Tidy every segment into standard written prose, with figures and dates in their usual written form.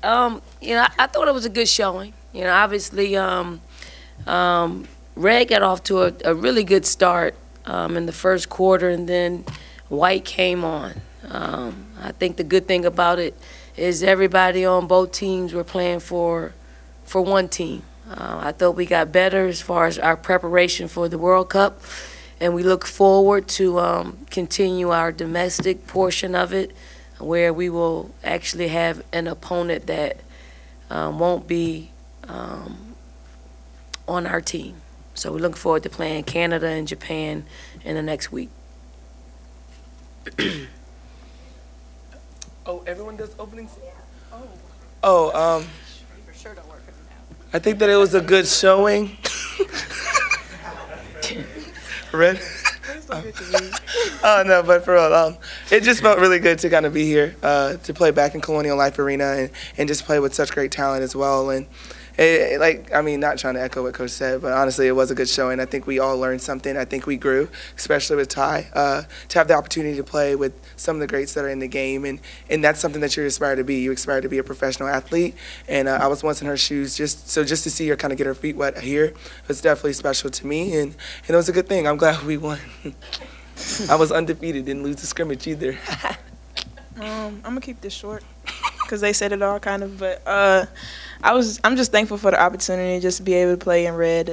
I thought it was a good showing. Obviously, Red got off to a really good start in the first quarter, and then White came on. I think the good thing about it is everybody on both teams were playing for one team. I thought we got better as far as our preparation for the World Cup, and we look forward to continue our domestic portion of it, where we will actually have an opponent that won't be on our team. So we look forward to playing Canada and Japan in the next week. Oh, everyone does openings? Oh. Oh, For sure don't work for them now. I think that it was a good showing. Red? Oh, no, but for real, it just felt really good to kind of be here, to play back in Colonial Life Arena and just play with such great talent as well. And not trying to echo what Coach said, but honestly, it was a good showing. I think we all learned something. I think we grew, especially with Ty, to have the opportunity to play with some of the greats that are in the game. And that's something that you aspire to be. You aspire to be a professional athlete. And I was once in her shoes, just to see her kind of get her feet wet here was definitely special to me. And it was a good thing. I'm glad we won. I was undefeated, didn't lose the scrimmage either. I'm going to keep this short because they said it all kind of, but I'm just thankful for the opportunity just to be able to play in red,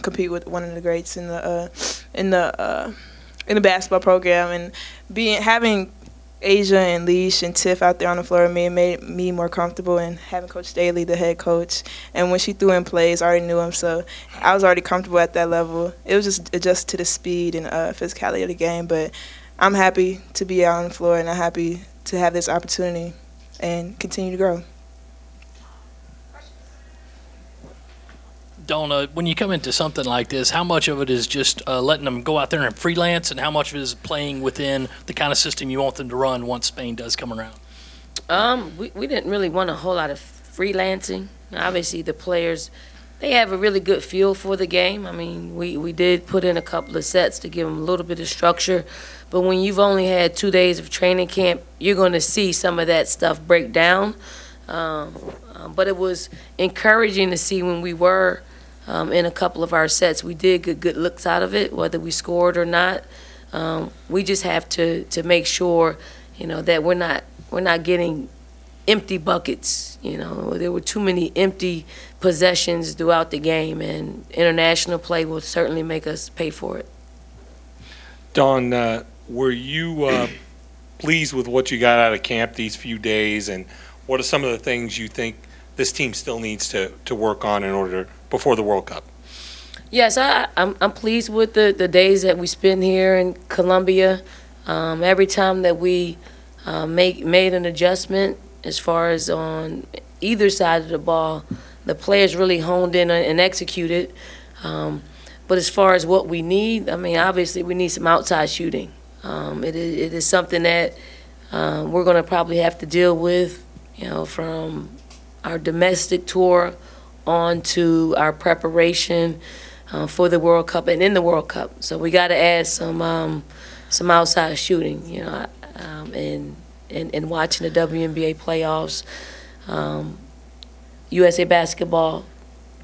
compete with one of the greats in the basketball program, and having Asia and Leash and Tiff out there on the floor made me more comfortable, and having Coach Staley, the head coach, and when she threw in plays, I already knew him, so I was already comfortable at that level. It was just adjust to the speed and physicality of the game, but I'm happy to be out on the floor, and I'm happy to have this opportunity and continue to grow. Dawn, when you come into something like this, how much of it is just letting them go out there and freelance, and how much of it is playing within the kind of system you want them to run once Spain does come around? We didn't really want a whole lot of freelancing. Obviously, the players, they have a really good feel for the game. I mean, we did put in a couple of sets to give them a little bit of structure, but when you've only had 2 days of training camp, you're going to see some of that stuff break down. But it was encouraging to see when we were in a couple of our sets, we did get good looks out of it, whether we scored or not. We just have to make sure, that we're not getting empty buckets. There were too many empty possessions throughout the game, and international play will certainly make us pay for it. Dawn, were you pleased with what you got out of camp these few days, and what are some of the things you think this team still needs to work on in order before the World Cup? Yes, I'm pleased with the days that we spent here in Colombia. Every time that we made an adjustment as far as on either side of the ball, the players really honed in and executed. But as far as what we need, I mean, obviously we need some outside shooting. It is something that we're going to probably have to deal with, from our domestic tour on to our preparation for the World Cup and in the World Cup. So we got to add some outside shooting, and watching the WNBA playoffs. USA Basketball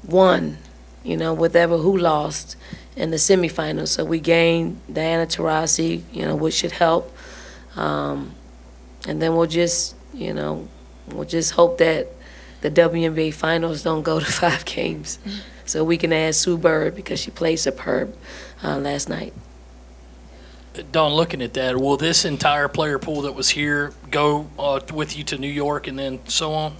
won, whatever who lost in the semifinals. So we gained Diana Taurasi, which should help. And then we'll just hope that the WNBA finals don't go to 5 games. So we can add Sue Bird because she played superb last night. Dawn, looking at that, will this entire player pool that was here go with you to New York and then so on?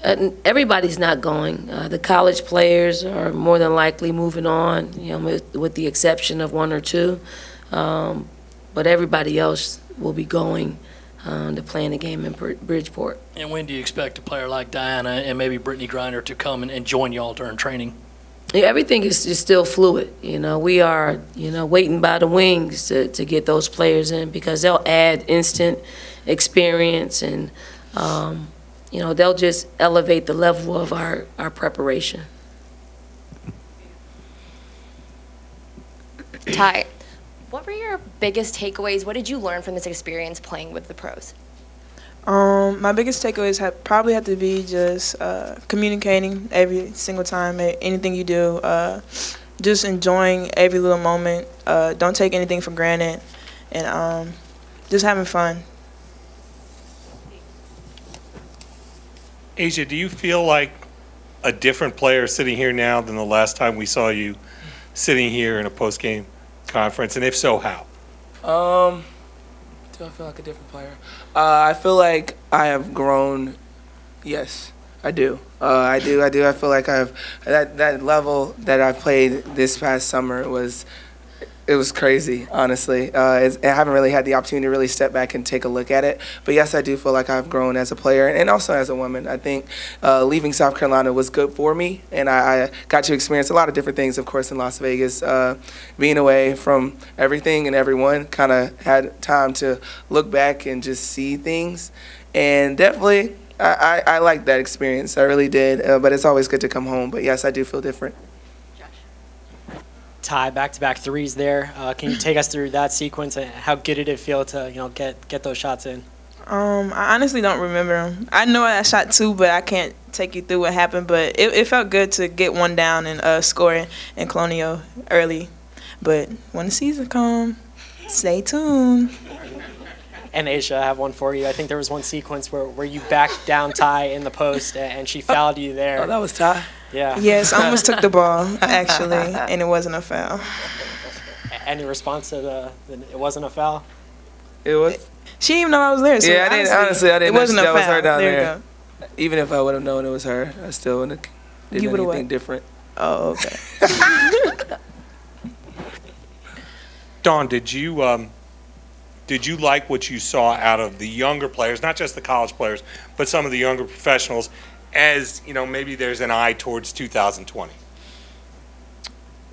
Everybody's not going. The college players are more than likely moving on, with the exception of 1 or 2. But everybody else will be going to play in the game in Bridgeport. And when do you expect a player like Diana and maybe Brittany Griner to come and join y'all during training? Yeah, everything is just still fluid. We are, waiting by the wings to get those players in because they'll add instant experience and, they'll just elevate the level of our preparation. Ty, what were your biggest takeaways? What did you learn from this experience playing with the pros? My biggest takeaways probably have to be just communicating every single time, anything you do. Just enjoying every little moment. Don't take anything for granted, and just having fun. Asia, do you feel like a different player sitting here now than the last time we saw you sitting here in a post-game conference? And if so, how? Do I feel like a different player? I feel like I have grown. Yes, I do. I do. I feel like I've that level that I played this past summer it was crazy, honestly. I haven't really had the opportunity to really step back and take a look at it. But yes, I do feel like I've grown as a player and also as a woman. I think leaving South Carolina was good for me, and I got to experience a lot of different things, of course, in Las Vegas. Being away from everything and everyone, kind of had time to look back and just see things. And definitely, I liked that experience. I really did. But it's always good to come home. But yes, I do feel different. Ty, back-to-back threes there. Can you take us through that sequence and how good did it feel to get those shots in? I honestly don't remember them. I know I shot 2, but I can't take you through what happened. But it felt good to get one down and score in Colonial early. But when the season comes, stay tuned. And Asia, I have one for you. I think there was one sequence where you backed down Ty in the post and she fouled you there. Oh, that was Ty? Yeah. Yes, I almost took the ball, actually, and it wasn't a foul. Any response to it wasn't a foul? It was? She didn't even know I was there. So yeah, honestly, I didn't know that was her down there. Even if I would have known it was her, I still wouldn't have did anything different. Oh, okay. Dawn, did you like what you saw out of the younger players, not just the college players, but some of the younger professionals, as, maybe there's an eye towards 2020?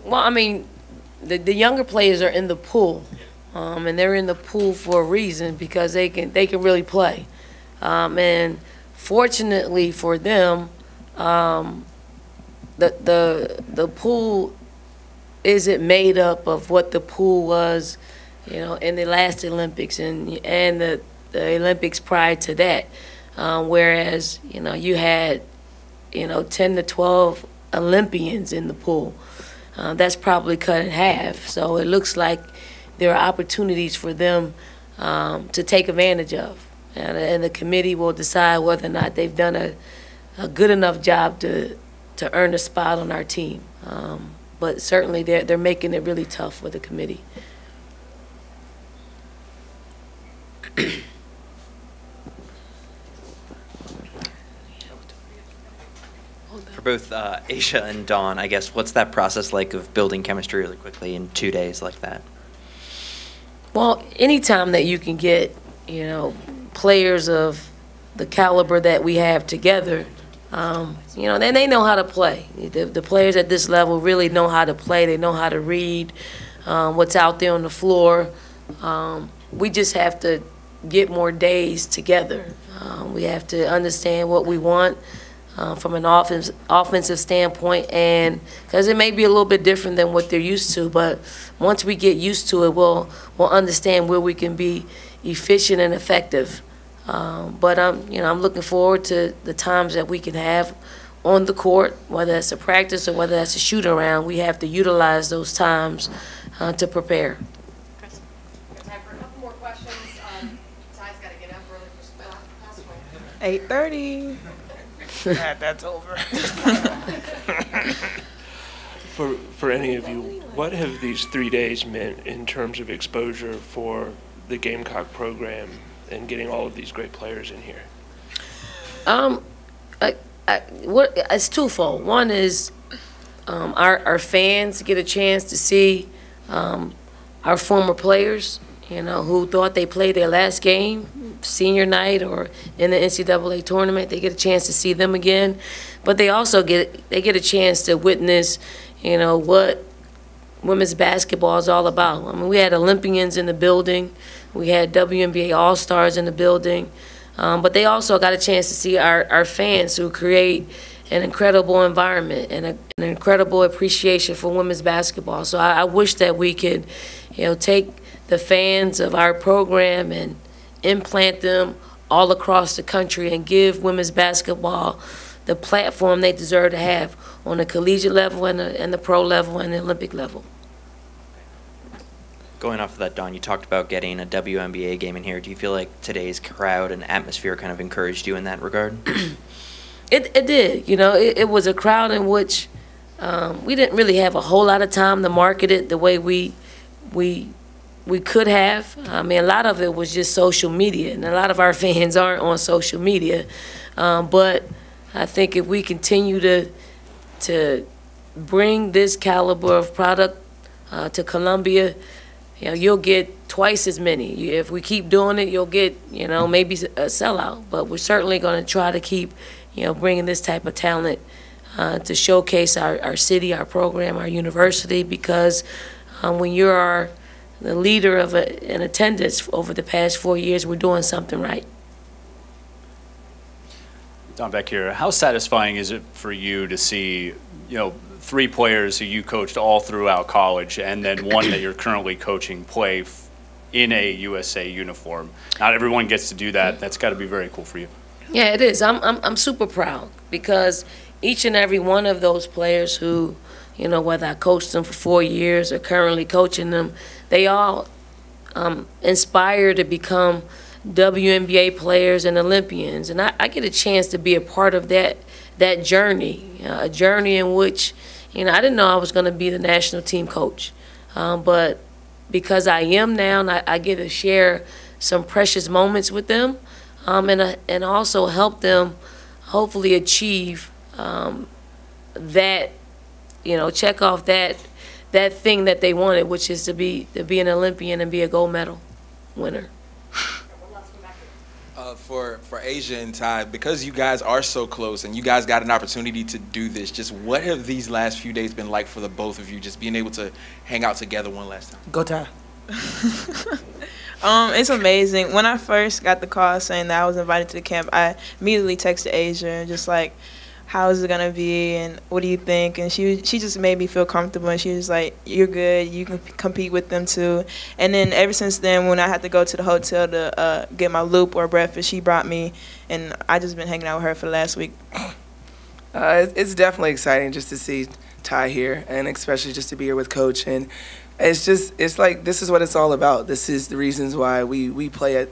Well, I mean, the younger players are in the pool, and they're in the pool for a reason because they can really play. And fortunately for them, the pool isn't made up of what the pool was, in the last Olympics and the Olympics prior to that. Whereas, you had, 10 to 12 Olympians in the pool. That's probably cut in half. So it looks like there are opportunities for them to take advantage of. And the committee will decide whether or not they've done a good enough job to earn a spot on our team. But certainly they're making it really tough for the committee. For both Asia and Dawn, I guess, what's that process like of building chemistry really quickly in 2 days like that? Well, anytime that you can get, players of the caliber that we have together, then they know how to play. The players at this level really know how to play. They know how to read what's out there on the floor. We just have to get more days together. We have to understand what we want from an offensive standpoint, and because it may be a little bit different than what they're used to, but once we get used to it, we'll understand where we can be efficient and effective. But I'm looking forward to the times that we can have on the court, whether that's a practice or whether that's a shoot around. We have to utilize those times to prepare. Time for a couple more questions. Ty's got to get up early for school. 8:30. That's over. For any of you, what have these 3 days meant in terms of exposure for the Gamecock program and getting all of these great players in here? It's twofold. One is our fans get a chance to see our former players, who thought they played their last game, senior night or in the NCAA tournament. They get a chance to see them again, but they also get a chance to witness, what women's basketball is all about. I mean, we had Olympians in the building, we had WNBA All-Stars in the building, but they also got a chance to see our fans who create an incredible environment and an incredible appreciation for women's basketball. So I wish that we could, take the fans of our program and implant them all across the country and give women's basketball the platform they deserve to have on the collegiate level and the pro level and the Olympic level. Going off of that, Dawn, you talked about getting a WNBA game in here. Do you feel like today's crowd and atmosphere kind of encouraged you in that regard? It did. You know, it was a crowd in which we didn't really have a whole lot of time to market it the way we could have. I mean, a lot of it was just social media, and a lot of our fans aren't on social media. But I think if we continue to bring this caliber of product to Columbia, you know, you'll get twice as many. If we keep doing it, you'll get, you know, maybe a sellout. But we're certainly going to try to keep, you know, bringing this type of talent to showcase our city, our program, our university, because when you're the leader of an attendance over the past 4 years, we're doing something right. Don, back here, how satisfying is it for you to see, you know, 3 players who you coached all throughout college and then one that you're currently coaching play in a USA uniform? Not everyone gets to do that. That's got to be very cool for you. Yeah, it is. I'm super proud because each and every one of those players who, you know, whether I coached them for 4 years or currently coaching them, they all inspire to become WNBA players and Olympians. And I get a chance to be a part of that journey, a journey in which, you know, I didn't know I was going to be the national team coach. But because I am now, and I get to share some precious moments with them and also help them hopefully achieve that, you know, check off that thing that they wanted, which is to be an Olympian and be a gold medal winner. For Asia and Ty, because you guys are so close and you guys got an opportunity to do this, just what have these last few days been like for the both of you, just being able to hang out together one last time? Go Ty. It's amazing. When I first got the call saying that I was invited to the camp, I immediately texted Asia and just like, how is it gonna be and what do you think? And she just made me feel comfortable, and she was like, you're good, you can compete with them too. And then ever since then, when I had to go to the hotel to get my loop or breakfast, she brought me, and I just been hanging out with her for the last week. It's definitely exciting just to see Ty here, and especially just to be here with Coach. And it's like this is what it's all about. This is the reasons why we play.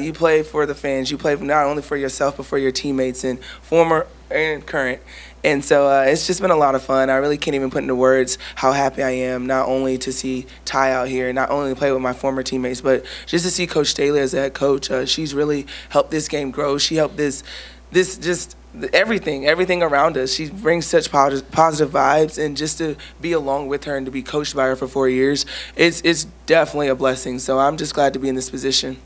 You play for the fans. You play not only for yourself but for your teammates and former and current. And so it's just been a lot of fun. I really can't even put into words how happy I am not only to see Ty out here, not only to play with my former teammates, but just to see Coach Staley as a head coach. She's really helped this game grow. She helped this just everything around us. She brings such positive vibes, and just to be along with her and to be coached by her for 4 years, it's definitely a blessing. So I'm just glad to be in this position.